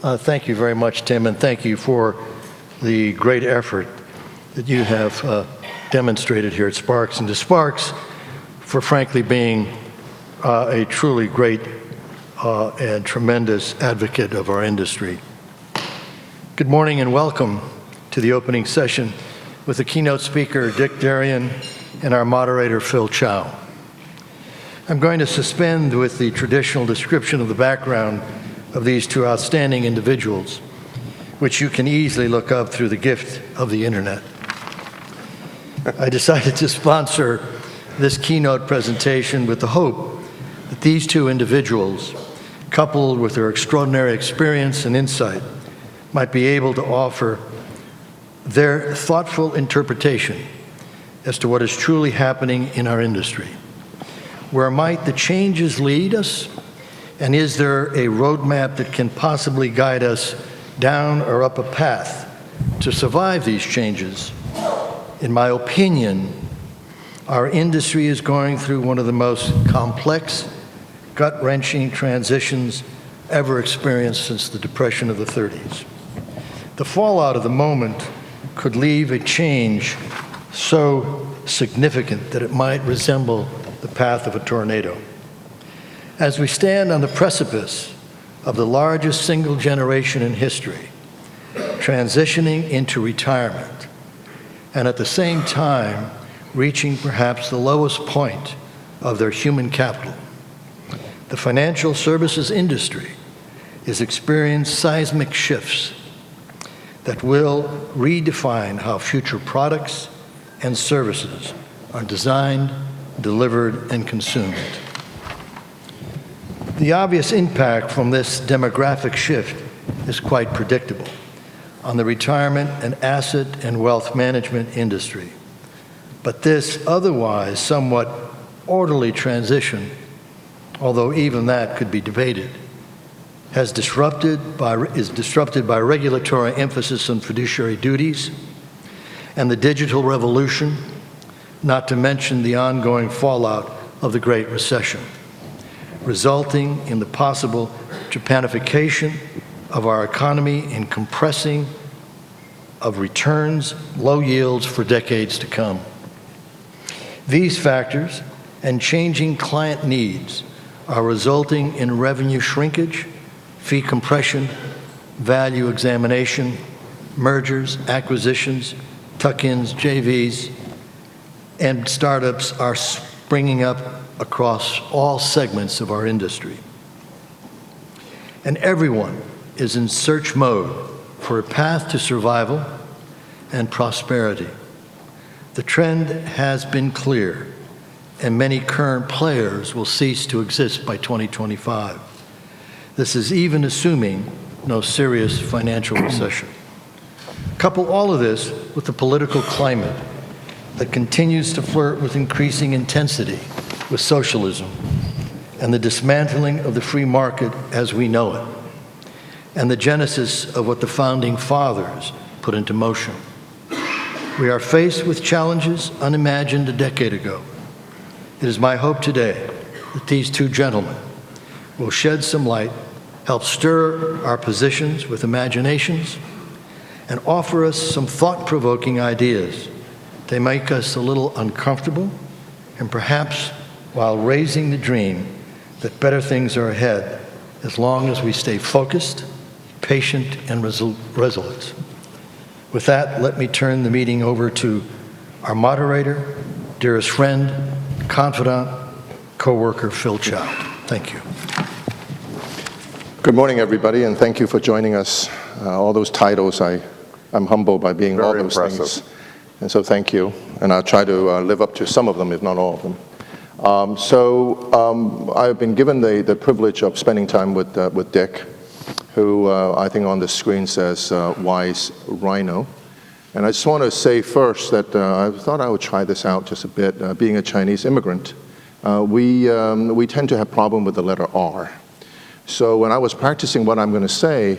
Thank you very much, Tim, and thank you for the great effort that you have demonstrated here at Sparks, and to Sparks for frankly being a truly great and tremendous advocate of our industry. Good morning and welcome to the opening session with the keynote speaker, Dick Darien, and our moderator, Phil Chow. I'm going to suspend with the traditional description of the background of these two outstanding individuals, which you can easily look up through the gift of the internet. I decided to sponsor this keynote presentation with the hope that these two individuals, coupled with their extraordinary experience and insight, might be able to offer their thoughtful interpretation as to what is truly happening in our industry. Where might the changes lead us? And is there a roadmap that can possibly guide us down or up a path to survive these changes? In my opinion, our industry is going through one of the most complex, gut-wrenching transitions ever experienced since the Depression of the 30s. The fallout of the moment could leave a change so significant that it might resemble the path of a tornado. As we stand on the precipice of the largest single generation in history, transitioning into retirement, and at the same time reaching perhaps the lowest point of their human capital, the financial services industry is experiencing seismic shifts that will redefine how future products and services are designed, delivered, and consumed. The obvious impact from this demographic shift is quite predictable on the retirement and asset and wealth management industry. But this otherwise somewhat orderly transition, although even that could be debated, is disrupted by regulatory emphasis on fiduciary duties and the digital revolution, not to mention the ongoing fallout of the Great Recession, resulting in the possible Japanification of our economy and compressing of returns, low yields for decades to come. These factors and changing client needs are resulting in revenue shrinkage, fee compression, value examination, mergers, acquisitions, tuck-ins, JVs, and startups are springing up across all segments of our industry. And everyone is in search mode for a path to survival and prosperity. The trend has been clear, and many current players will cease to exist by 2025. This is even assuming no serious financial recession. Couple all of this with the political climate that continues to flirt with increasing intensity with socialism and the dismantling of the free market as we know it, and the genesis of what the founding fathers put into motion. We are faced with challenges unimagined a decade ago. It is my hope today that these two gentlemen will shed some light, help stir our positions with imaginations, and offer us some thought-provoking ideas. They make us a little uncomfortable, and perhaps while raising the dream that better things are ahead as long as we stay focused, patient, and resolute. With that, let me turn the meeting over to our moderator, dearest friend, confidant, co-worker, Phil Chow. Thank you. Good morning, everybody, and thank you for joining us. All those titles, I'm humbled by being all those things. And so thank you. And I'll try to live up to some of them, if not all of them. I've been given the privilege of spending time with Dick, who I think on the screen says Wise Rhino. And I just want to say first that I thought I would try this out just a bit. Being a Chinese immigrant, we tend to have problem with the letter R. So when I was practicing what I'm going to say,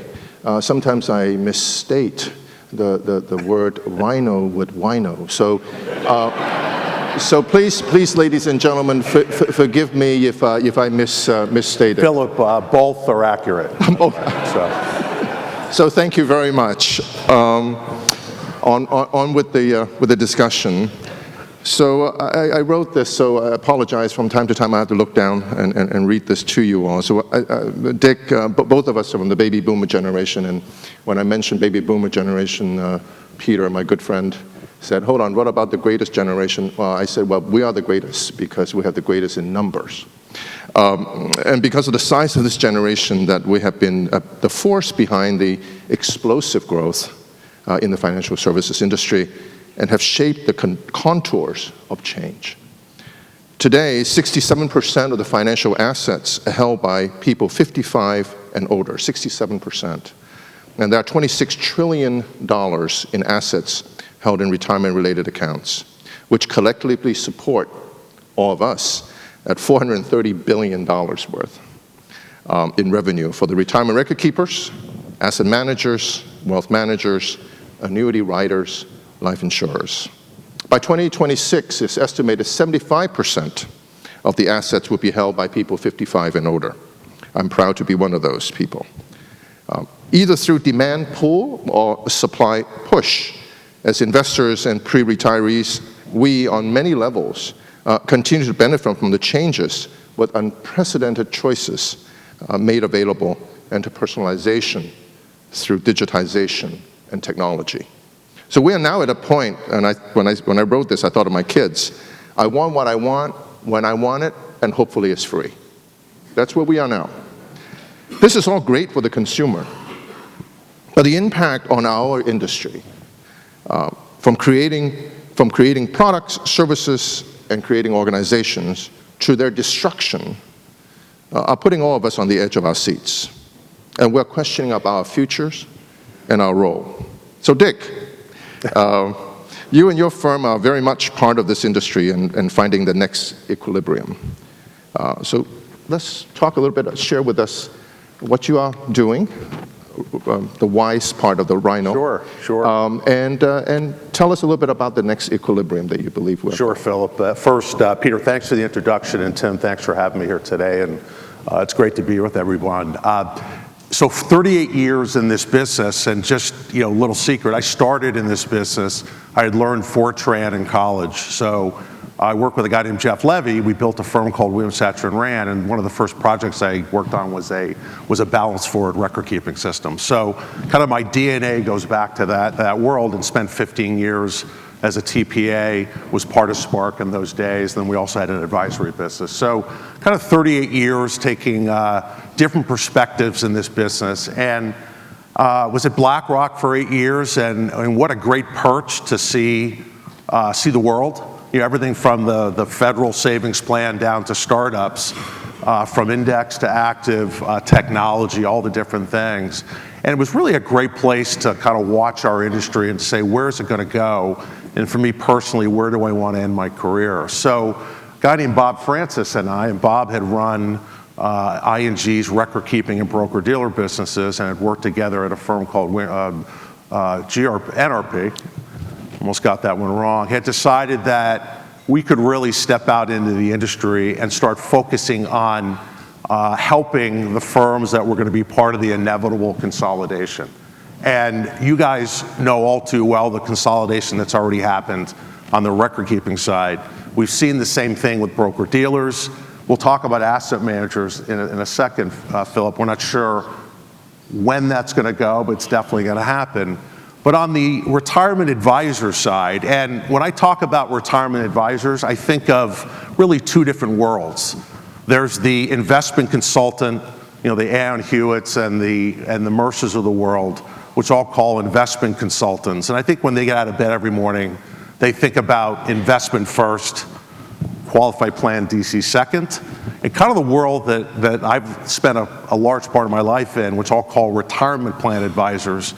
sometimes I misstate the word rhino with wino. So please, ladies and gentlemen, forgive me if I misstated. Philip, both are accurate. So. So thank you very much. On with the discussion. So I wrote this, so I apologize. From time to time I have to look down and read this to you all. So Dick, both of us are from the baby boomer generation, and when I mentioned baby boomer generation, Peter, my good friend, said, hold on, what about the greatest generation? Well, I said, well, we are the greatest because we have the greatest in numbers. And because of the size of this generation, that we have been the force behind the explosive growth in the financial services industry and have shaped the contours of change. Today, 67% of the financial assets are held by people 55 and older, 67%. And there are $26 trillion in assets held in retirement-related accounts, which collectively support all of us at $430 billion worth in revenue for the retirement record keepers, asset managers, wealth managers, annuity writers, life insurers. By 2026, it's estimated 75% of the assets will be held by people 55 and older. I'm proud to be one of those people. Either through demand pull or supply push, as investors and pre-retirees, we, on many levels, continue to benefit from the changes with unprecedented choices made available and to personalization through digitization and technology. So we are now at a point, and when I wrote this, I thought of my kids. I want what I want, when I want it, and hopefully it's free. That's where we are now. This is all great for the consumer, but the impact on our industry, from creating products, services, and creating organizations to their destruction, are putting all of us on the edge of our seats. And we're questioning about our futures and our role. So Dick, you and your firm are very much part of this industry and finding the next equilibrium. So let's talk a little bit, share with us what you are doing, the WISE part of the Rhino. Sure. And tell us a little bit about the next equilibrium that you believe we're. Sure, Philip. First, Peter, thanks for the introduction, and Tim, thanks for having me here today, and it's great to be here with everyone. So 38 years in this business, and just, little secret, I started in this business. I had learned Fortran in college. So I worked with a guy named Jeff Levy. We built a firm called Williams Satcher & Rand, and one of the first projects I worked on was a balanced forward record-keeping system. So kind of my DNA goes back to that world, and spent 15 years as a TPA, was part of Spark in those days. Then we also had an advisory business. So kind of 38 years taking different perspectives in this business. And was at BlackRock for 8 years, and what a great perch to see the world. Everything from the federal savings plan down to startups, from index to active, technology, all the different things. And it was really a great place to kind of watch our industry and say, where's it going to go? And for me personally, where do I want to end my career? So a guy named Bob Francis and Bob had run ING's record-keeping and broker-dealer businesses, and had worked together at a firm called NRP. Almost got that one wrong. Had decided that we could really step out into the industry and start focusing on helping the firms that were going to be part of the inevitable consolidation. And you guys know all too well the consolidation that's already happened on the record-keeping side. We've seen the same thing with broker-dealers. We'll talk about asset managers in a second, Philip. We're not sure when that's going to go, but it's definitely going to happen. But on the retirement advisor side, and when I talk about retirement advisors, I think of really two different worlds. There's the investment consultant, the Aon Hewitts and the Mercers of the world, which I'll call investment consultants. And I think when they get out of bed every morning, they think about investment first, qualified plan DC second, and kind of the world that I've spent a large part of my life in, which I'll call retirement plan advisors.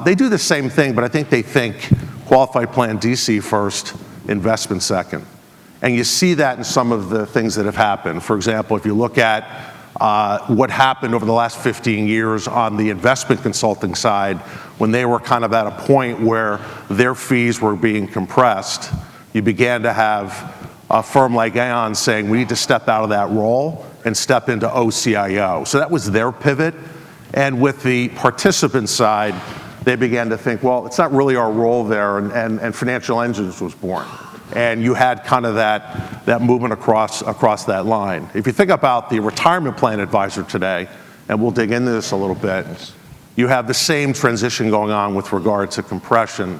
They do the same thing, but I think they think qualified plan DC first, investment second. And you see that in some of the things that have happened. For example, if you look at what happened over the last 15 years on the investment consulting side, when they were kind of at a point where their fees were being compressed, you began to have a firm like Aon saying, we need to step out of that role and step into OCIO. So that was their pivot. And with the participant side, they began to think, well, it's not really our role there, and Financial Engines was born. And you had kind of that movement across that line. If you think about the retirement plan advisor today, and we'll dig into this a little bit, you have the same transition going on with regard to compression,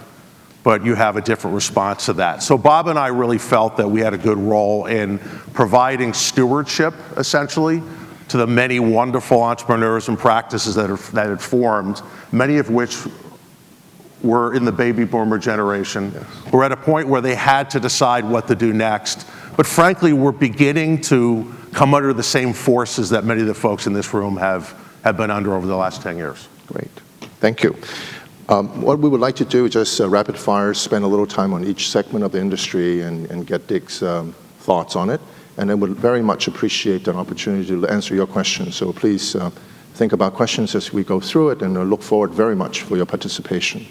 but you have a different response to that. So Bob and I really felt that we had a good role in providing stewardship, essentially, to the many wonderful entrepreneurs and practices that had formed, many of which were in the baby boomer generation, were at a point where they had to decide what to do next. But frankly, we're beginning to come under the same forces that many of the folks in this room have been under over the last 10 years. Great. Thank you. What we would like to do is just rapid fire, spend a little time on each segment of the industry and get Dick's thoughts on it. And I would very much appreciate an opportunity to answer your questions. So please think about questions as we go through it, and I look forward very much for your participation.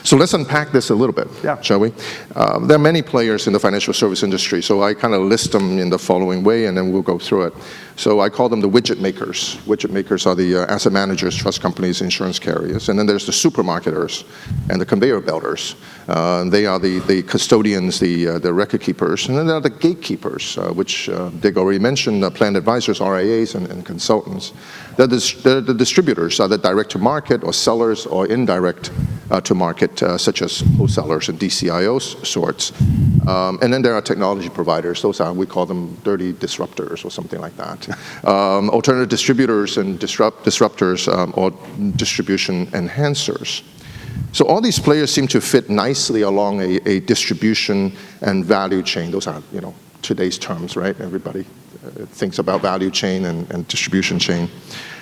So let's unpack this a little bit, shall we? There are many players in the financial service industry, so I kind of list them in the following way, and then we'll go through it. So I call them the widget makers. Widget makers are the asset managers, trust companies, insurance carriers. And then there's the supermarketers and the conveyor belters. They are the custodians, the record keepers. And then there are the gatekeepers, which Dick already mentioned, plan advisors, RIAs, and consultants. The distributors are the direct to market or sellers or indirect to market, such as wholesalers and DCIOs sorts. And then there are technology providers. Those are, we call them dirty disruptors or something like that. Alternative distributors and disruptors or distribution enhancers. So all these players seem to fit nicely along a distribution and value chain. Those are, today's terms, right? Everybody thinks about value chain and distribution chain.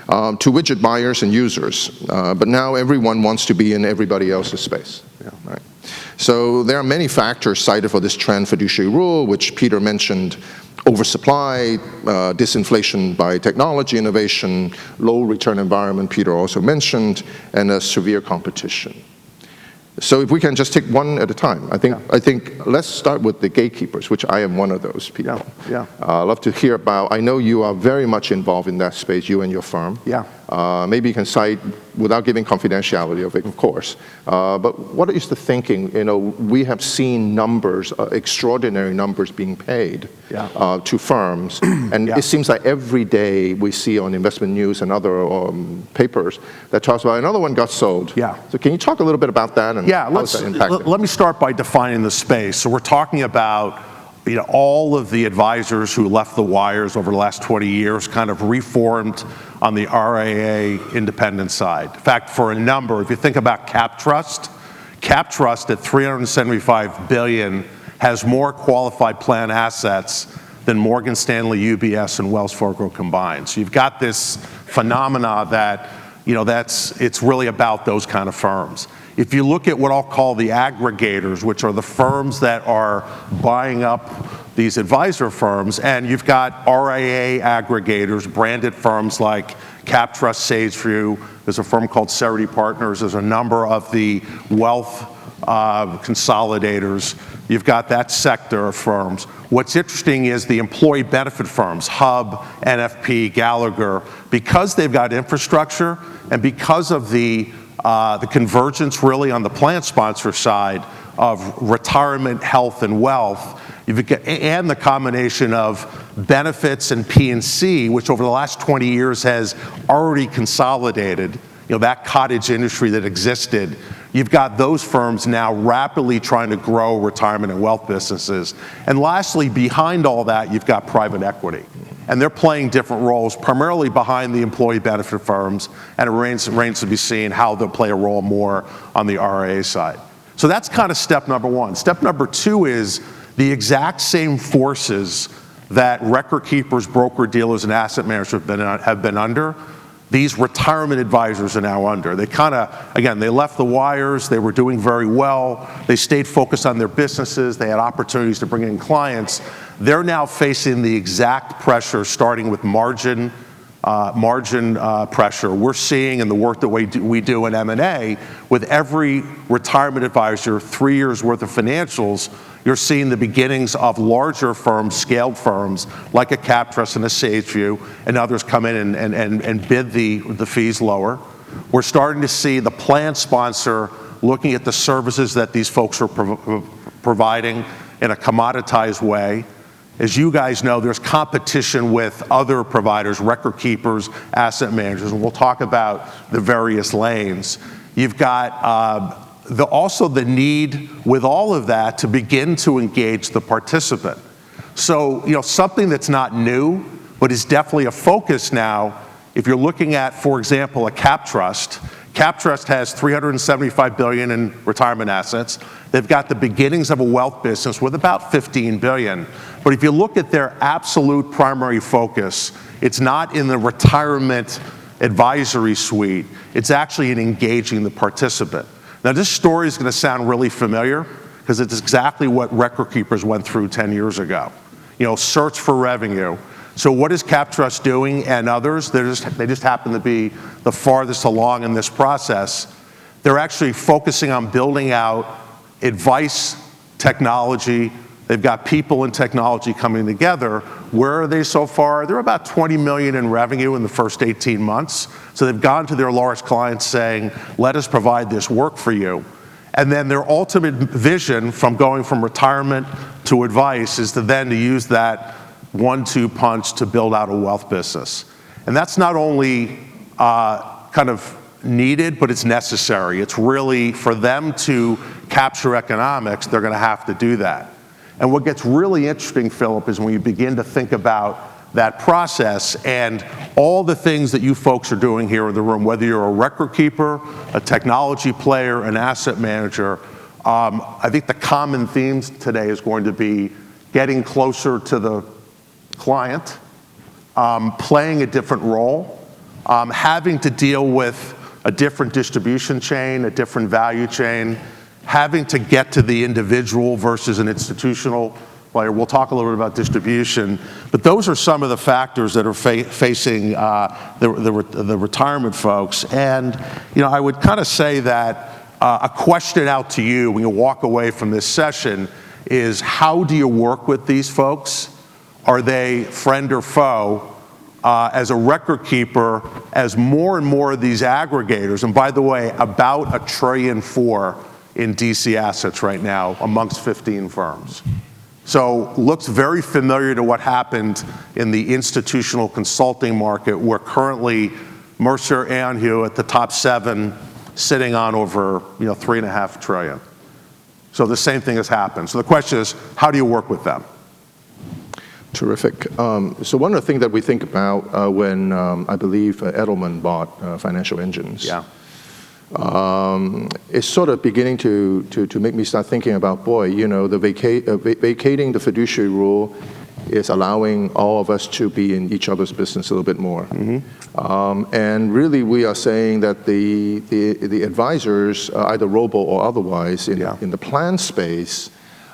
To widget buyers and users. But now everyone wants to be in everybody else's space. Right? So there are many factors cited for this trend fiduciary rule, which Peter mentioned: oversupply, disinflation by technology innovation, low return environment, Peter also mentioned, and a severe competition. So if we can just take one at a time, I think let's start with the gatekeepers, which I am one of those people. I'd love to hear about. I know you are very much involved in that space, you and your firm. Maybe you can cite, without giving confidentiality of course, but what is the thinking? We have seen numbers, extraordinary numbers being paid to firms, and it seems like every day we see on Investment News and other papers that talks about another one got sold. So can you talk a little bit about that and how is that impacting? Let me start by defining the space. So we're talking about all of the advisors who left the wires over the last 20 years kind of reformed on the RIA independent side. In fact, for a number, if you think about CapTrust at $375 billion has more qualified plan assets than Morgan Stanley, UBS, and Wells Fargo combined. So you've got this phenomena that, it's really about those kind of firms. If you look at what I'll call the aggregators, which are the firms that are buying up these advisor firms, and you've got RIA aggregators, branded firms like CapTrust, SageView, there's a firm called Cerity Partners, there's a number of the wealth consolidators. You've got that sector of firms. What's interesting is the employee benefit firms, Hub, NFP, Gallagher, because they've got infrastructure and because of the convergence really on the plan sponsor side of retirement, health, and wealth, and the combination of benefits and P&C, which over the last 20 years has already consolidated, that cottage industry that existed. You've got those firms now rapidly trying to grow retirement and wealth businesses. And lastly, behind all that, you've got private equity. And they're playing different roles, primarily behind the employee benefit firms, and it remains to be seen how they'll play a role more on the RIA side. So that's kind of step number one. Step number two is the exact same forces that record keepers, broker dealers, and asset managers have been under, these retirement advisors are now under. They they left the wires, they were doing very well, they stayed focused on their businesses, they had opportunities to bring in clients. They're now facing the exact pressure, starting with margin, margin pressure. We're seeing in the work that we do in M&A, with every retirement advisor, 3 years worth of financials, you're seeing the beginnings of larger firms, scaled firms, like a CapTrust and a SageView, and others come in and bid the fees lower. We're starting to see the plan sponsor looking at the services that these folks are providing in a commoditized way. As you guys know, there's competition with other providers, record keepers, asset managers, and we'll talk about the various lanes. You've got also the need with all of that to begin to engage the participant. So, something that's not new, but is definitely a focus now. If you're looking at, for example, a CapTrust has $375 billion in retirement assets. They've got the beginnings of a wealth business with about $15 billion. But if you look at their absolute primary focus, it's not in the retirement advisory suite. It's actually in engaging the participant. Now, this story is going to sound really familiar because it's exactly what record keepers went through 10 years ago. Search for revenue. So what is CapTrust doing and others? They just happen to be the farthest along in this process. They're actually focusing on building out advice technology. They've got people and technology coming together. Where are they so far? They're about $20 million in revenue in the first 18 months. So they've gone to their large clients saying, let us provide this work for you. And then their ultimate vision from going from retirement to advice is to use that 1-2 punch to build out a wealth business. And that's not only kind of needed, but it's necessary. It's really, for them to capture economics, they're going to have to do that. And what gets really interesting, Philip, is when you begin to think about that process and all the things that you folks are doing here in the room, whether you're a record keeper, a technology player, an asset manager. I think the common themes today is going to be getting closer to the client, playing a different role, having to deal with a different distribution chain, a different value chain, having to get to the individual versus an institutional player. We'll talk a little bit about distribution, but those are some of the factors that are facing the retirement folks. And I would kind of say that a question out to you when you walk away from this session is, how do you work with these folks? Are they friend or foe? As a record keeper, as more and more of these aggregators, and by the way, about $1.4 trillion in DC assets right now amongst 15 firms. So looks very familiar to what happened in the institutional consulting market, where currently Mercer, Aon Hewitt, the top 7, sitting on over $3.5 trillion. So the same thing has happened. So the question is, how do you work with them? Terrific. So one of the things that we think about when I believe Edelman bought Financial Engines, it's sort of beginning to make me start thinking about, the vacating the fiduciary rule is allowing all of us to be in each other's business a little bit more. Mm-hmm. And really, we are saying that the advisors, either robo or otherwise, in the plan space,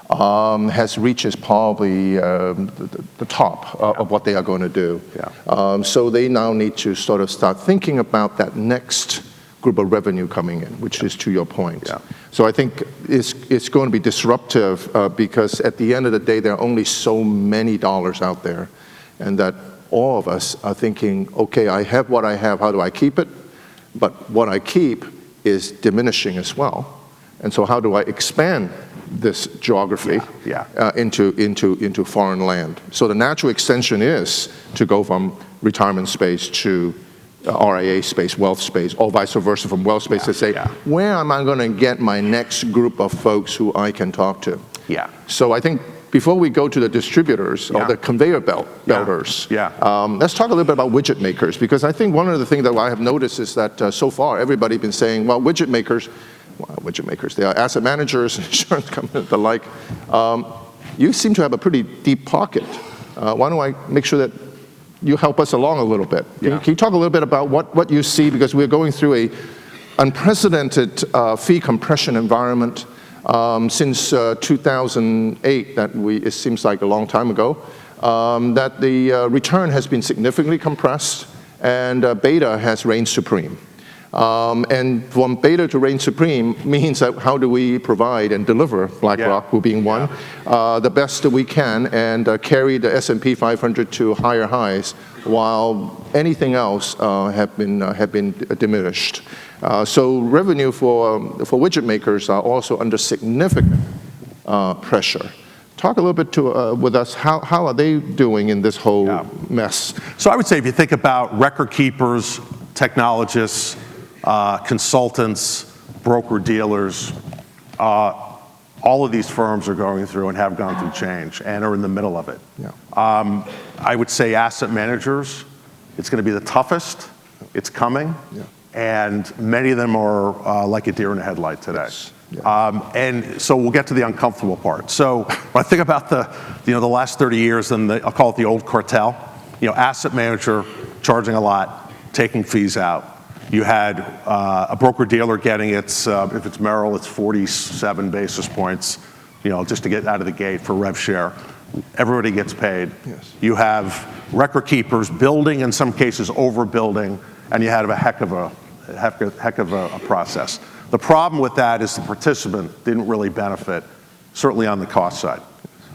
has reached probably the top of what they are going to do. Yeah. So they now need to sort of start thinking about that next group of revenue coming in, which is to your point. Yeah. So I think it's going to be disruptive because at the end of the day, there are only so many dollars out there, and that all of us are thinking, okay, I have what I have, how do I keep it? But what I keep is diminishing as well. And so how do I expand this geography into foreign land? So the natural extension is to go from retirement space to RIA space, wealth space, or vice versa from wealth space to say, where am I going to get my next group of folks who I can talk to? Yeah. So I think before we go to the distributors or the conveyor belters, let's talk a little bit about widget makers, because I think one of the things that I have noticed is that so far everybody's been saying, well, widget makers, they are asset managers, insurance companies, the like. You seem to have a pretty deep pocket. Why don't I make sure that you help us along a little bit? Can you talk a little bit about what you see, because we're going through a unprecedented fee compression environment since 2008, it seems like a long time ago, that the return has been significantly compressed, and beta has reigned supreme. And from beta to reign supreme means that how do we provide and deliver, BlackRock who being one, the best that we can, and carry the S&P 500 to higher highs, while anything else have been diminished. So revenue for widget makers are also under significant pressure. Talk a little bit with us, how are they doing in this whole mess? So I would say if you think about record keepers, technologists, consultants, broker-dealers, all of these firms are going through and have gone through change and are in the middle of it. I would say asset managers, it's going to be the toughest. It's coming. And many of them are like a deer in the headlight today. And so we'll get to the uncomfortable part. So when I think about the last 30 years, and I'll call it the old cartel, asset manager charging a lot, taking fees out. You had a broker-dealer getting its, if it's Merrill, it's 47 basis points, just to get out of the gate for rev share. Everybody gets paid. You have record keepers building, in some cases overbuilding, and you have a heck of a process. The problem with that is the participant didn't really benefit, certainly on the cost side.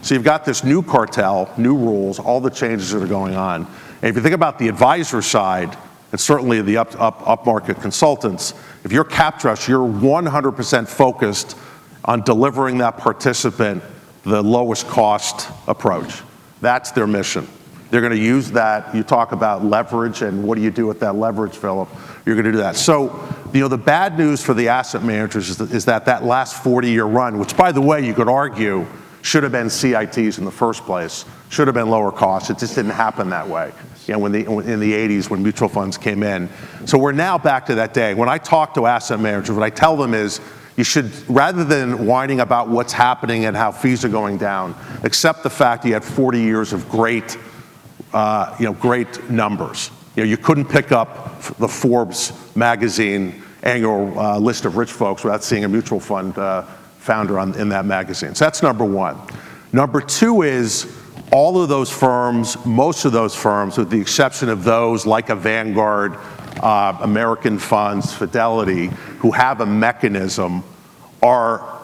So you've got this new cartel, new rules, all the changes that are going on. And if you think about the advisor side, and certainly the upmarket consultants, if you're CapTrust, you're 100% focused on delivering that participant the lowest cost approach. That's their mission. They're going to use that. You talk about leverage, and what do you do with that leverage, Philip? You're going to do that. So, the bad news for the asset managers is that last 40-year run, which, by the way, you could argue should have been CITs in the first place, should have been lower cost. It just didn't happen that way. In the 80s when mutual funds came in. So we're now back to that day. When I talk to asset managers, what I tell them is you should, rather than whining about what's happening and how fees are going down, accept the fact you had 40 years of great numbers. You couldn't pick up the Forbes magazine annual list of rich folks without seeing a mutual fund founder in that magazine. So that's number one. Number two is all of those firms, most of those firms, with the exception of those like a Vanguard, American Funds, Fidelity, who have a mechanism, are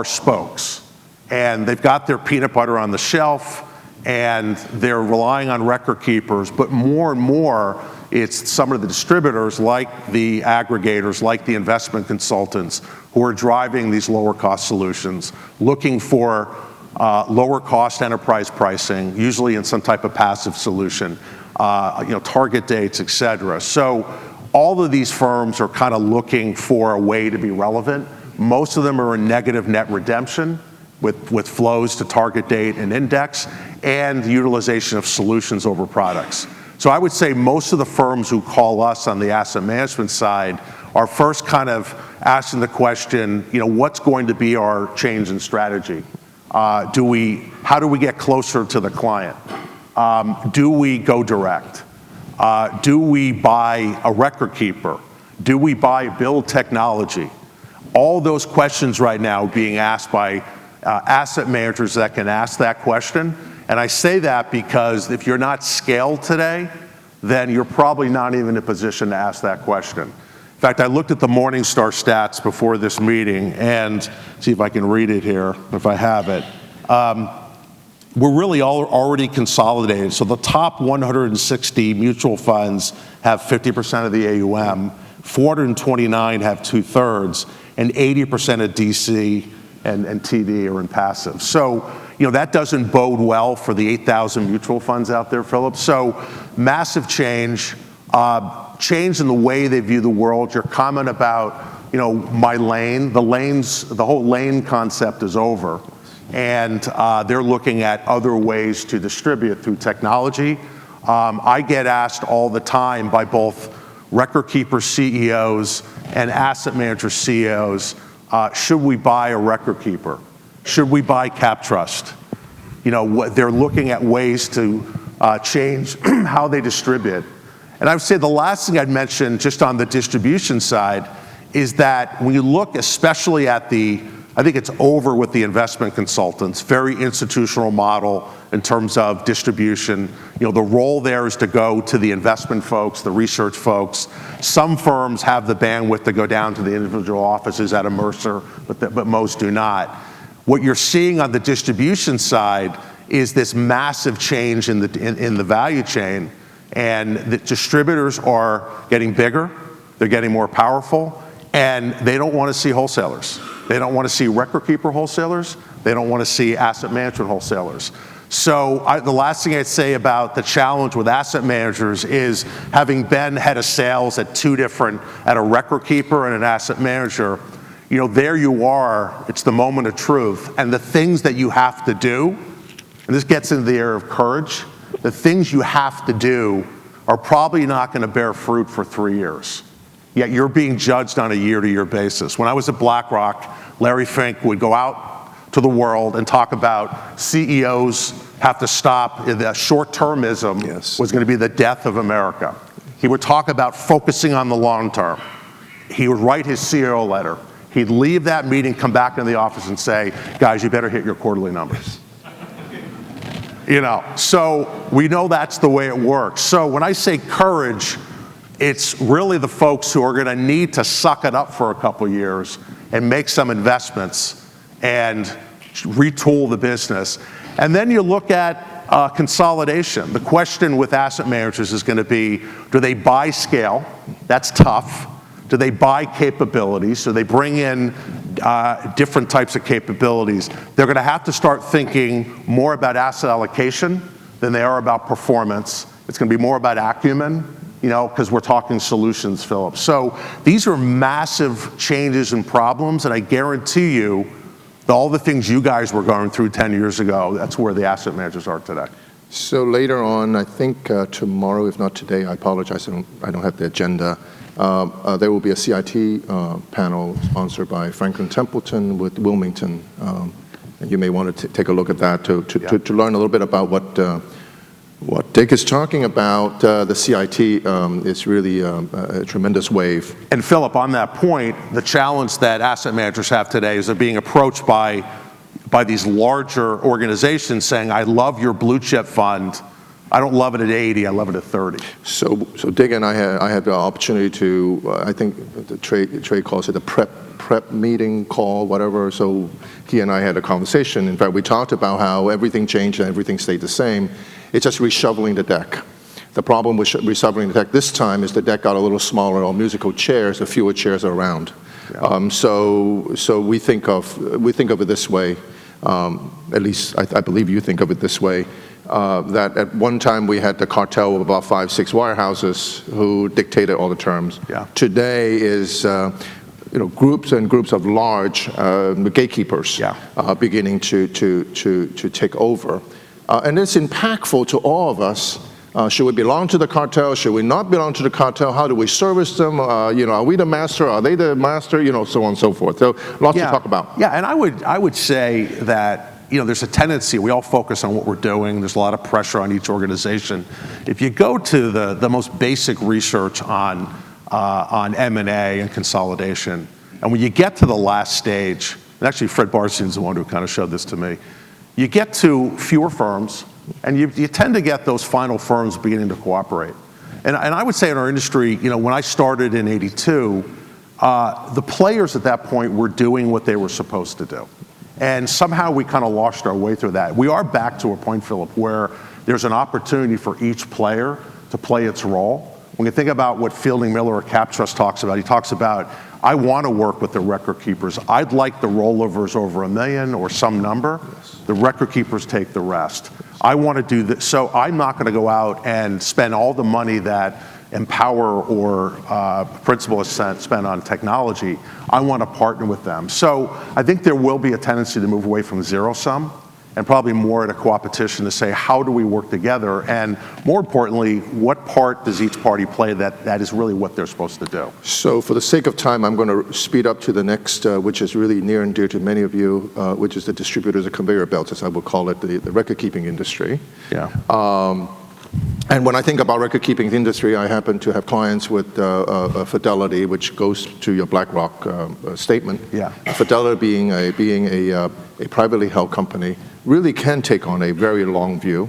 spokes. And they've got their peanut butter on the shelf, and they're relying on record keepers, but more and more, it's some of the distributors, like the aggregators, like the investment consultants, who are driving these lower cost solutions, looking for lower cost enterprise pricing, usually in some type of passive solution, target dates, et cetera. So all of these firms are kind of looking for a way to be relevant. Most of them are in negative net redemption with flows to target date and index, and utilization of solutions over products. So I would say most of the firms who call us on the asset management side are first kind of asking the question, what's going to be our change in strategy? How do we get closer to the client? Do we go direct? Do we buy a record keeper? Do we build technology? All those questions right now being asked by asset managers that can ask that question. And I say that because if you're not scaled today, then you're probably not even in a position to ask that question. In fact, I looked at the Morningstar stats before this meeting, and see if I can read it here, if I have it. We're really already consolidated. So the top 160 mutual funds have 50% of the AUM, 429 have 2/3, and 80% of DC and TD are in passive. So, that doesn't bode well for the 8,000 mutual funds out there, Philip. So massive change in the way they view the world. Your comment about, my lane, the whole lane concept is over. And they're looking at other ways to distribute through technology. I get asked all the time by both record keeper CEOs and asset manager CEOs, should we buy a record keeper? Should we buy CapTrust? They're looking at ways to change how they distribute. And I would say the last thing I'd mention just on the distribution side is that when you look especially at the I think it's over with the investment consultants, very institutional model in terms of distribution. You know, the role there is to go to the investment folks, the research folks. Some firms have the bandwidth to go down to the individual offices at a Mercer, but most do not. What you're seeing on the distribution side is this massive change in the value chain, and the distributors are getting bigger, they're getting more powerful, and they don't want to see wholesalers. They don't want to see record keeper wholesalers. They don't want to see asset management wholesalers. So the last thing I'd say about the challenge with asset managers is, having been head of sales at at a record keeper and an asset manager, you know, there you are, it's the moment of truth, and the things that you have to do, and this gets into the area of courage, the things you have to do are probably not going to bear fruit for 3 years. Yet you're being judged on a year-to-year basis. When I was at BlackRock, Larry Fink would go out to the world and talk about CEOs have to stop, that short-termism was going to be the death of America. He would talk about focusing on the long term. He would write his CEO letter. He'd leave that meeting, come back into the office and say, guys, you better hit your quarterly numbers. You know, so we know that's the way it works. So when I say courage, it's really the folks who are going to need to suck it up for a couple years and make some investments and retool the business. And then you look at consolidation. The question with asset managers is going to be, do they buy scale? That's tough. Do they buy capabilities? So they bring in different types of capabilities. They're going to have to start thinking more about asset allocation than they are about performance. It's going to be more about acumen, you know, because we're talking solutions, Philip. So these are massive changes and problems, and I guarantee you that all the things you guys were going through 10 years ago, that's where the asset managers are today. So later on, I think tomorrow, if not today, I apologize, I don't have the agenda. There will be a CIT panel sponsored by Franklin Templeton with Wilmington. And you may want to take a look at that to learn a little bit about what Dick is talking about. The CIT is really a tremendous wave. And Philip, on that point, the challenge that asset managers have today is they're being approached by these larger organizations saying, I love your blue chip fund. I don't love it at 80, I love it at 30. So Dick and I had the opportunity to, I think the trade calls it a prep meeting call, whatever. So he and I had a conversation. In fact, we talked about how everything changed and everything stayed the same. It's just reshuffling the deck. The problem with reshuffling the deck this time is the deck got a little smaller, or musical chairs, the fewer chairs are around. Yeah. So we think of it this way, at least I believe you think of it this way, that at one time we had the cartel of about 5-6 wirehouses who dictated all the terms. Yeah. Today is groups and groups of large gatekeepers beginning to take over. And it's impactful to all of us. Should we belong to the cartel? Should we not belong to the cartel? How do we service them? Are we the master? Are they the master? So on and so forth. So lots to talk about. Yeah, and I would say that there's a tendency, we all focus on what we're doing. There's a lot of pressure on each organization. If you go to the most basic research on M&A and consolidation, and when you get to the last stage, and actually Fred Barstein's the one who kind of showed this to me, you get to fewer firms, and you tend to get those final firms beginning to cooperate. And I would say in our industry, when I started in '82, the players at that point were doing what they were supposed to do. And somehow we kind of lost our way through that. We are back to a point, Philip, where there's an opportunity for each player to play its role. When you think about what Fielding Miller or CapTrust talks about, he talks about, I want to work with the record keepers. I'd like the rollovers over $1 million or some number. Yes. The record keepers take the rest. I want to do this. So I'm not going to go out and spend all the money that Empower or Principal has spent on technology. I want to partner with them. So I think there will be a tendency to move away from zero-sum and probably more at a co-opetition to say, how do we work together? And more importantly, what part does each party play that is really what they're supposed to do? So for the sake of time, I'm going to speed up to the next, which is really near and dear to many of you, which is the distributors of conveyor belts, as I would call it, the record-keeping industry. Yeah. And when I think about record-keeping industry, I happen to have clients with Fidelity, which goes to your BlackRock statement. Yeah. Fidelity being a privately held company really can take on a very long view,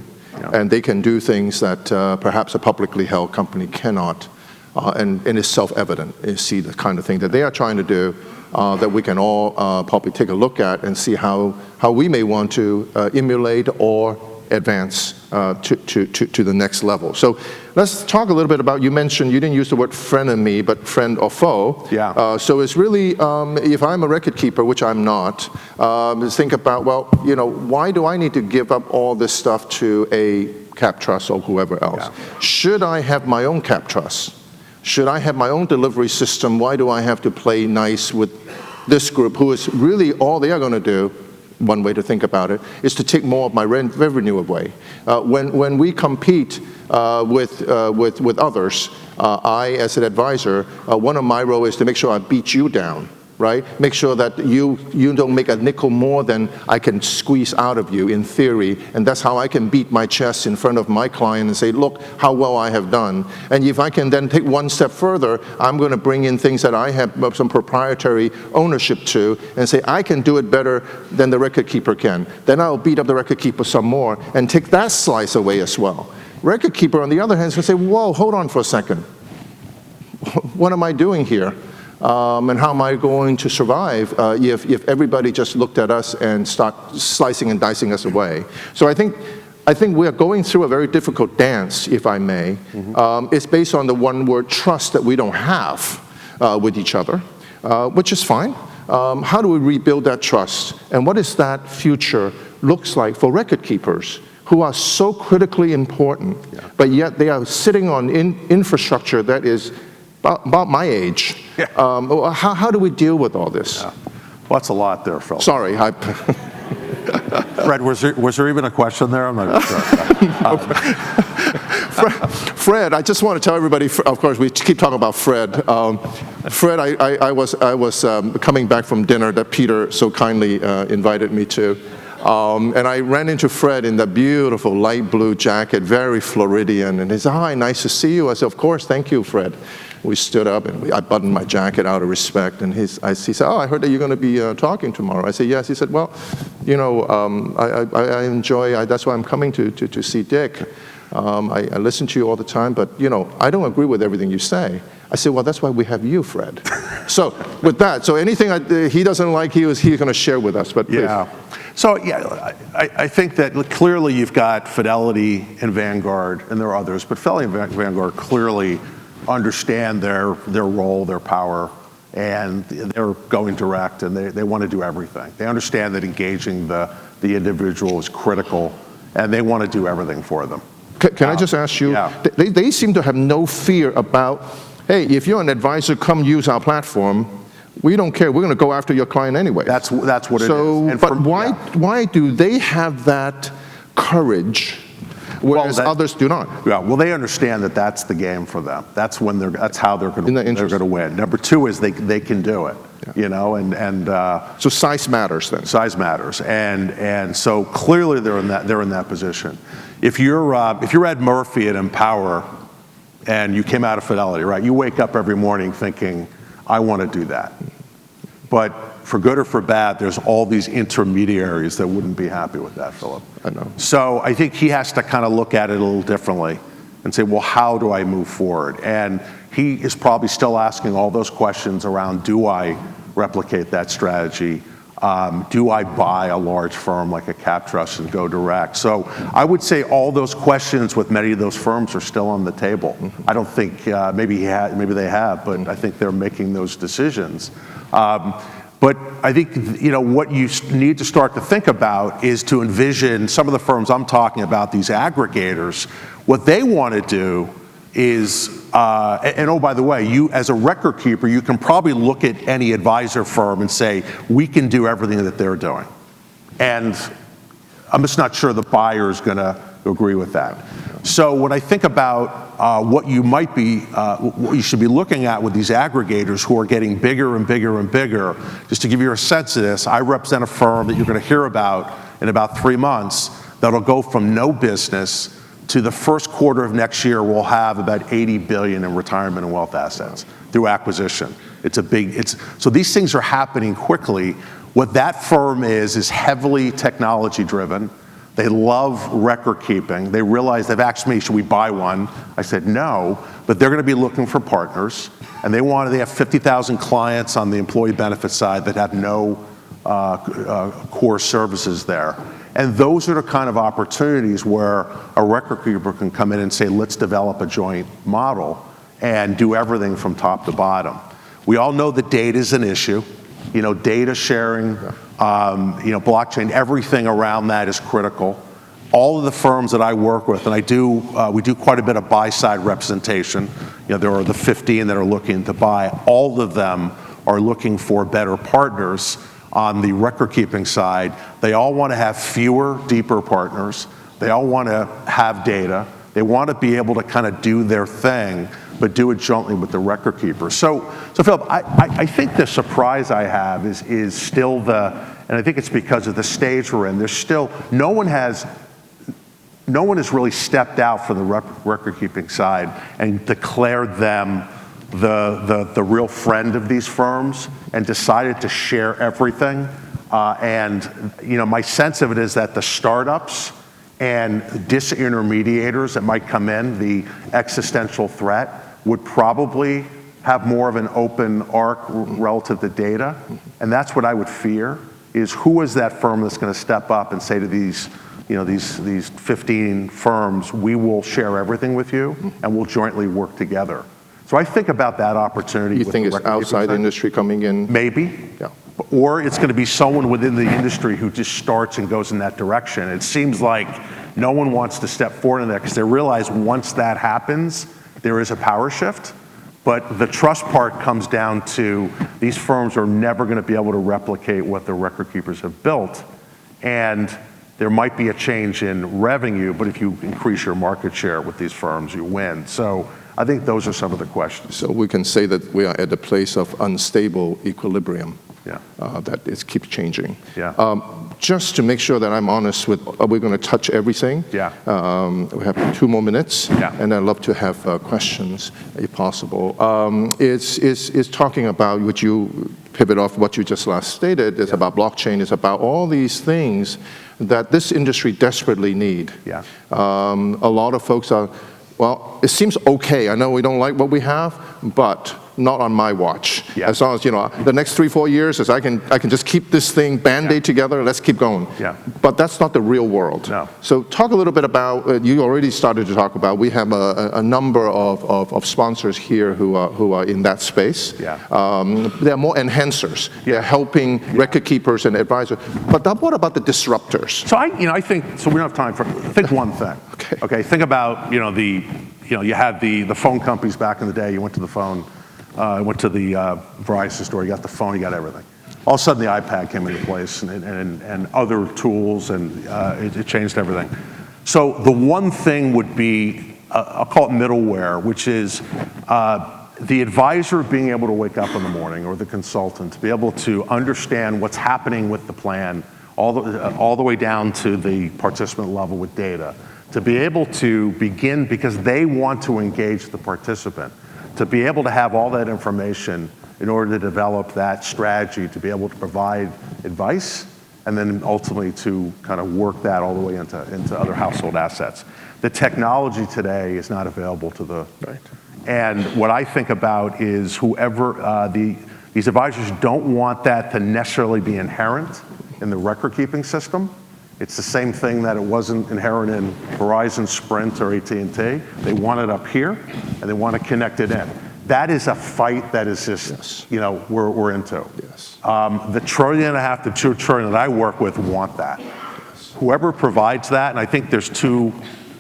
and they can do things that perhaps a publicly held company cannot. And it's self-evident. You see the kind of thing that they are trying to do that we can all probably take a look at and see how we may want to emulate or advance to the next level. So let's talk a little bit about, you mentioned, you didn't use the word frenemy, but friend or foe. Yeah. So it's really, if I'm a record keeper, which I'm not, think about, well, why do I need to give up all this stuff to a cap trust or whoever else? Yeah. Should I have my own cap trust? Should I have my own delivery system? Why do I have to play nice with this group who is really all they are going to do? One way to think about it is to take more of my revenue away. When we compete with others, I, as an advisor, one of my roles is to make sure I beat you down, right? Make sure that you don't make a nickel more than I can squeeze out of you in theory, and that's how I can beat my chest in front of my client and say, look how well I have done. And if I can then take one step further, I'm going to bring in things that I have some proprietary ownership to and say, I can do it better than the record keeper can. Then I'll beat up the record keeper some more and take that slice away as well. Record keeper, on the other hand, is going to say, whoa, hold on for a second. What am I doing here? And how am I going to survive if everybody just looked at us and start slicing and dicing us away? So I think we are going through a very difficult dance, if I may. It's based on the one word trust that we don't have with each other, which is fine. How do we rebuild that trust? And what does that future looks like for record keepers who are so critically important, but yet they are sitting on infrastructure that is about my age. Yeah. How do we deal with all this? Yeah. Well, that's a lot there, Phil. Sorry. Fred, was there even a question there? I'm not sure. Fred, I just want to tell everybody, of course, we keep talking about Fred. Fred, I was coming back from dinner that Peter so kindly invited me to. And I ran into Fred in that beautiful light blue jacket, very Floridian. And he said, hi, nice to see you. I said, of course, thank you, Fred. We stood up and I buttoned my jacket out of respect. And he said, oh, I heard that you're going to be talking tomorrow. I said, yes. He said, well, I enjoy, that's why I'm coming to see Dick. I listen to you all the time, but, I don't agree with everything you say. I said, well, that's why we have you, Fred. So with that, so anything he doesn't like, he's going to share with us. But please. Yeah. So, yeah, I think that clearly you've got Fidelity and Vanguard, and there are others, but Fidelity and Vanguard clearly understand their role, their power, and they're going direct, and they want to do everything. They understand that engaging the individual is critical, and they want to do everything for them. Can I just ask you, yeah. They seem to have no fear about, hey, if you're an advisor, come use our platform. We don't care. We're going to go after your client anyway. That's what it is. And but why do they have that courage, whereas others do not? Yeah. Well, they understand that that's the game for them. That's how they're going to win. Number two is they can do it. Yeah. So size matters then. Size matters, and so clearly they're in that position. If you're Ed Murphy at Empower, and you came out of Fidelity, right? You wake up every morning thinking, I want to do that. But for good or for bad, there's all these intermediaries that wouldn't be happy with that, Philip. I know. So I think he has to kind of look at it a little differently and say, well, how do I move forward? And he is probably still asking all those questions around, do I replicate that strategy? Do I buy a large firm like a cap trust and go direct? So I would say all those questions with many of those firms are still on the table. I don't think maybe they have, but I think they're making those decisions. But I think what you need to start to think about is to envision some of the firms I'm talking about, these aggregators. What they want to do is, and oh, by the way, you as a record keeper, you can probably look at any advisor firm and say, we can do everything that they're doing. And I'm just not sure the buyer is going to agree with that. So when I think about what you should be looking at with these aggregators who are getting bigger and bigger and bigger, just to give you a sense of this, I represent a firm that you're going to hear about in about 3 months that'll go from no business to the first quarter of next year, we'll have about $80 billion in retirement and wealth assets through acquisition. So these things are happening quickly. What that firm is heavily technology driven. They love record keeping. They realize, they've asked me, should we buy one? I said no, but they're going to be looking for partners, and they have 50,000 clients on the employee benefit side that have no core services there. And those are the kind of opportunities where a record keeper can come in and say, let's develop a joint model and do everything from top to bottom. We all know that data is an issue. Data sharing, blockchain, everything around that is critical. All of the firms that I work with, and we do quite a bit of buy-side representation. There are the 15 that are looking to buy. All of them are looking for better partners on the record-keeping side. They all want to have fewer, deeper partners. They all want to have data. They want to be able to kind of do their thing, but do it jointly with the record keeper. So Philip, I think the surprise I have is still and I think it's because of the stage we're in. There's still, no one has really stepped out for the record keeping side and declared them the real friend of these firms and decided to share everything. My sense of it is that the startups and disintermediators that might come in, the existential threat, would probably have more of an open arc relative to data. And that's what I would fear, is who is that firm that's going to step up and say to these 15 firms, we will share everything with you and we'll jointly work together. So I think about that opportunity. You think it's outside industry coming in? Maybe. Yeah. Or it's going to be someone within the industry who just starts and goes in that direction. It seems like no one wants to step forward in that because they realize once that happens, there is a power shift. But the trust part comes down to these firms are never going to be able to replicate what the record keepers have built. And there might be a change in revenue, but if you increase your market share with these firms, you win. So I think those are some of the questions. So we can say that we are at a place of unstable equilibrium. Yeah. That it keeps changing. Yeah. Just to make sure that I'm honest with, we're going to touch everything. Yeah. We have 2 more minutes. Yeah. And I'd love to have questions, if possible. It's talking about, would you pivot off what you just last stated, it's about blockchain, it's about all these things that this industry desperately need. Yeah. A lot of folks are, well, it seems okay. I know we don't like what we have, but not on my watch. Yeah. As long as, the next 3-4 years, as I can just keep this thing Band-Aid together, let's keep going. Yeah. But that's not the real world. No. So talk a little bit about, you already started to talk about, we have a number of sponsors here who are in that space. Yeah. They're more enhancers. They're helping record keepers and advisors. But what about the disruptors? So I think, so we don't have time for, think one thing. Okay, think about, you had the phone companies back in the day, you went to the phone, went to the Verizon store, you got the phone, you got everything. All of a sudden the iPad came into place and other tools, and it changed everything. So the one thing would be, I'll call it middleware, which is the advisor being able to wake up in the morning, or the consultant, to be able to understand what's happening with the plan, all the way down to the participant level with data, to be able to begin, because they want to engage the participant, to be able to have all that information in order to develop that strategy, to be able to provide advice, and then ultimately to kind of work that all the way into other household assets. The technology today is not available to the... Right. And what I think about is whoever, these advisors don't want that to necessarily be inherent in the record-keeping system. It's the same thing that it wasn't inherent in Verizon, Sprint, or AT&T. They want it up here, and they want to connect it in. That is a fight that is just, we're into. Yes. The $1.5 trillion to $2 trillion that I work with want that. Yes. Whoever provides that, and I think there's 2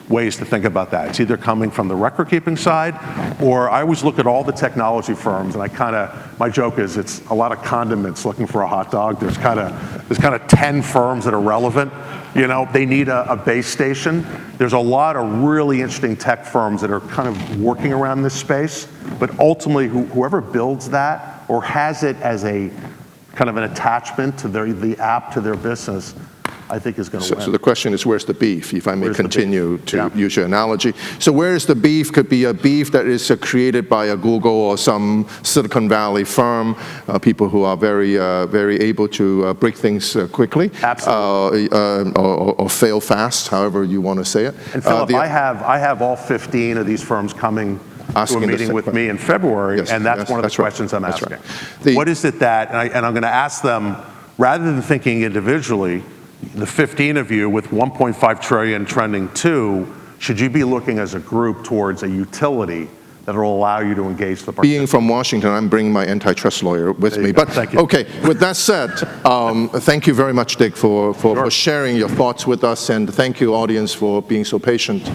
ways to think about that. It's either coming from the record-keeping side, or I always look at all the technology firms, and my joke is it's a lot of condiments looking for a hot dog. There's kind of 10 firms that are relevant. They need a base station. There's a lot of really interesting tech firms that are kind of working around this space, but ultimately whoever builds that or has it as a kind of an attachment to the app to their business, I think is going to So, win. so the question is, where's the beef, if I may Where's the beef? continue to Yeah. use your analogy? So where is the beef? Could be a beef that is created by a Google or some Silicon Valley firm, people who are very able to break things quickly. Absolutely. Or fail fast, however you want to say it. And Philip, I have all 15 of these firms coming to a Asking the meeting same with question. me in February, Yes, and that's yes, one of the that's right. questions I'm That's asking. right. What is it that, and I'm going to ask them, rather than thinking individually, the 15 of you with 1.5 trillion trending 2, should you be looking as a group towards a utility that will allow you to engage the participants? Being from Washington, I'm bringing my antitrust lawyer with There me. you go. But Thank you. okay, with that said, thank you very much, Dick, for sharing your thoughts with us, and thank you, audience, for being so patient.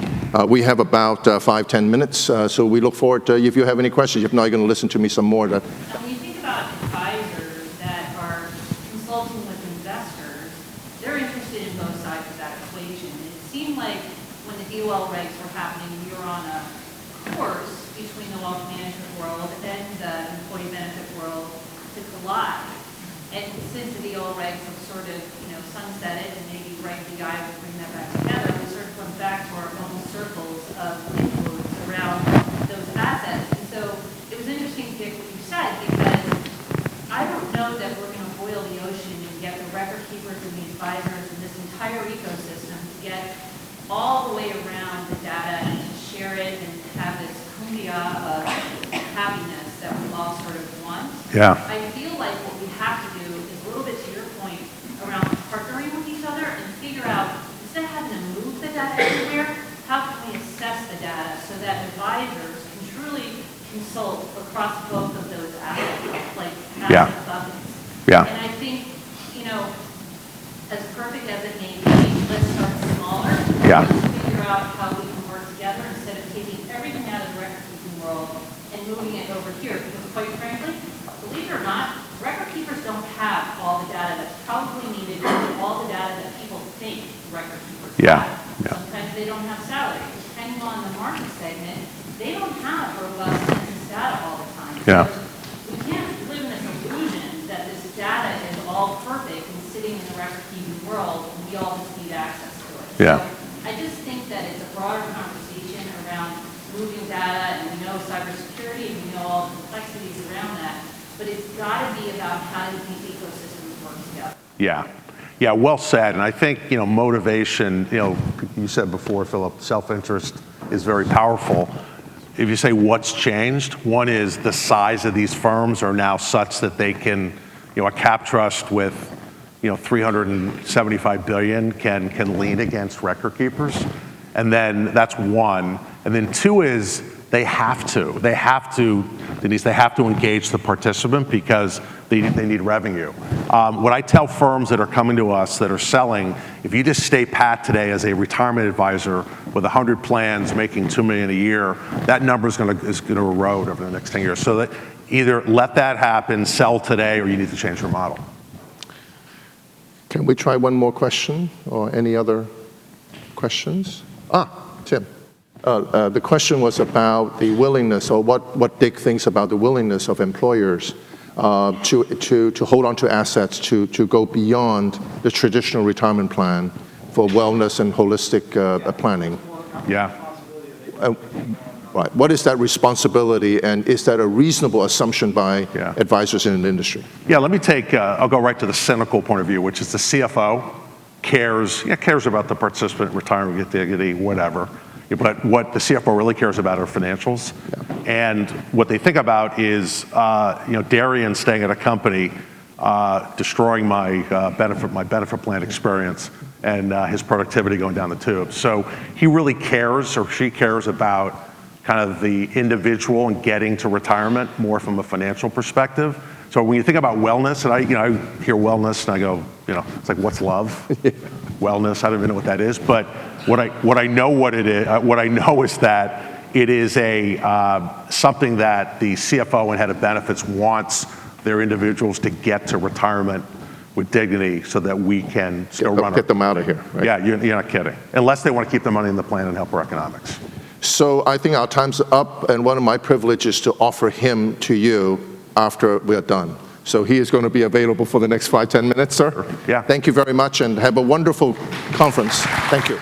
We have about 5-10 minutes, so we look forward to if you have any questions. If not, you're going to listen to me some more. When you think about advisors that are consulting with investors, they're interested in both sides of that equation. And it seemed like when the DOL regs were happening, we were on a course between the wealth management world and the employee benefit world to collide. And since the DOL regs have sort of, sunsetted, and maybe Reg BI will bring that back together, we sort of went back to our own circles of influence around those assets. And so it was interesting to get what you said, because I don't know that we're going to boil the ocean and get the record keepers and the advisors and this entire ecosystem to get all the way around the data and to share it and have this kumbaya of happiness that we all sort of want. Yeah. I feel like what we have to do is a little bit to your point around partnering with each other and figure out, instead of having to move the data everywhere, how can we assess the data so that advisors can truly consult across both of those assets, like Yeah. asset buckets. Yeah. And I think, as perfect as it may be, let's start smaller. Yeah. Let's figure out how we can work together instead of taking everything out of the record-keeping world and moving it over here. Because quite frankly, believe it or not, record keepers don't have all the data that's probably needed, or all the data that people think record keepers Yeah. have. Yeah. Sometimes they don't have salary. Depending on the market segment, they don't have robust census data all the time. Yeah. So we can't live in this illusion that this data is all perfect and sitting in the record-keeping world, and we all just need access to it. Yeah. So I just think that it's a broader conversation around moving data, and we know cybersecurity, and we know all the complexities around that, but it's got to be about how do these ecosystems work together. Yeah. Yeah, well said. And I think, motivation, you said before, Philip, self-interest is very powerful. If you say what's changed, one is the size of these firms are now such that they can, a cap trust with, $375 billion can lean against record keepers. And then that's one. And then two is they have to, Denise, they have to engage the participant because they need revenue. What I tell firms that are coming to us that are selling, if you just stay pat today as a retirement advisor with 100 plans making $2 million a year, that number is going to erode over the next 10 years. So that either let that happen, sell today, or you need to change your model. Can we try one more question or any other questions? Tim. The question was about the willingness, or what Dick thinks about the willingness of employers to hold on to assets, to go beyond the traditional retirement plan for wellness and holistic planning. Yeah. Right. What is that responsibility, and is that a reasonable assumption by advisors in the industry? Yeah, let me I'll go right to the cynical point of view, which is the CFO cares about the participant, retirement, dignity, whatever. But what the CFO really cares about are financials. Yeah. And what they think about is, Darian staying at a company, destroying my benefit plan experience and his productivity going down the tube. So he really cares, or she cares about kind of the individual and getting to retirement more from a financial perspective. So when you think about wellness, and I hear wellness and I go, it's like, what's love? Wellness, I don't even know what that is. But what I know is that it is something that the CFO and head of benefits wants their individuals to get to retirement with dignity so that we can still get them out of here. Right? Yeah, you're not kidding. Unless they want to keep the money in the plan and help our economics. So I think our time's up, and one of my privileges is to offer him to you after we are done. So he is going to be available for the next 5-10 minutes, sir. Yeah. Thank you very much, and have a wonderful conference. Thank you.